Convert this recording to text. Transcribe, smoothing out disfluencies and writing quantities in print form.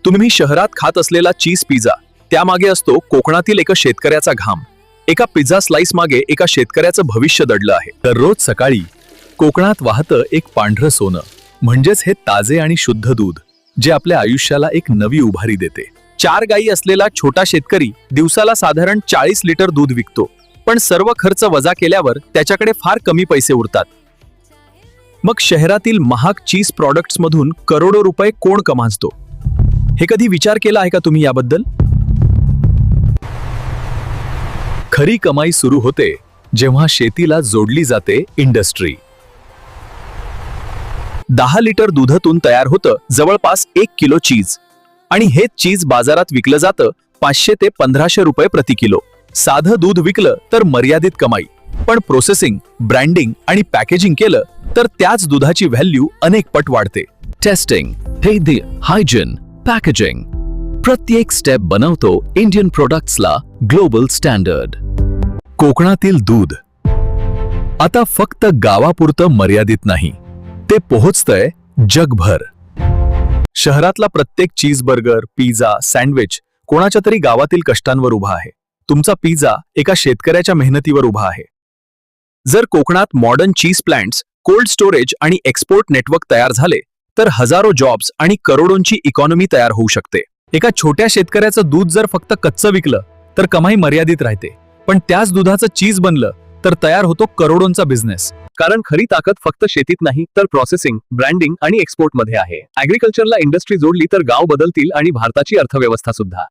तुम्ही शहरात खात असलेला चीज पिझ्झा, त्यामागे असतो कोकणातील एका शेतकऱ्याचा घाम. एका पिझ्झा स्लाइस मागे एका शेतकऱ्याचं भविष्य दडलं आहे. दररोज सकाळी कोकणात वाहतं एक पांढरं सोनं, म्हणजेच हे ताजे आणि शुद्ध दूध, जे आपल्या आयुष्याला एक नवी उभारी देते. 4 गायी असलेला छोटा शेतकरी दिवसाला साधारण 40 लिटर दूध विकतो, पण सर्व खर्च वजा केल्यावर त्याच्याकडे फार कमी पैसे उरतात. मग शहरातील महाग चीज प्रॉडक्ट्स मधून करोडो रुपये कोण कमावतो? हे कधी विचार केला आहे का तुम्ही याबद्दल? खरी कमाई सुरू होते जेव्हा शेतीला जोडली जाते इंडस्ट्री. 10 लिटर दुधातून तयार होतं जवळपास 1 किलो चीज, आणि हेच चीज बाजारात विकलं जातं 500 ते 1500 रुपये प्रति किलो. साधं दूध विकलं तर मर्यादित कमाई, पण प्रोसेसिंग, ब्रँडिंग आणि पॅकेजिंग केलं तर त्याच दुधाची व्हॅल्यू अनेक पट वाढते. टेस्टिंग, हायजीन, पॅकेजिंग, प्रत्येक स्टेप बनवतो इंडियन प्रोडक्ट्सला ग्लोबल स्टँडर्ड. कोकणातील दूध आता फक्त गावापुरतं मर्यादित नाही, ते पोहोचतंय जगभर. शहरातला प्रत्येक चीज बर्गर, पिझ्झा, सँडविच कोणाच्या तरी गावातील कष्टांवर उभा आहे. तुमचा पिझ्झा एका शेतकऱ्याच्या मेहनतीवर उभा आहे. जर कोकणात मॉडर्न चीज प्लांट्स, कोल्ड स्टोरेज आणि एक्सपोर्ट नेटवर्क तयार झाले तर हजारो जॉब्स आणि करोडोंची इकॉनॉमी तयार होऊ शकते. एका छोट्या शेतकऱ्याचं दूध जर फक्त कच्चं विकलं तर कमाई मर्यादित राहते, पण त्याच दुधाचं चीज बनलं तर तयार होतो करोडोंचा बिझनेस. कारण खरी ताकद फक्त शेतीत नाही तर प्रोसेसिंग, ब्रँडिंग आणि एक्सपोर्ट मध्ये आहे. ऍग्रीकल्चरला इंडस्ट्री जोडली तर गाव बदलतील आणि भारताची अर्थव्यवस्था सुद्धा.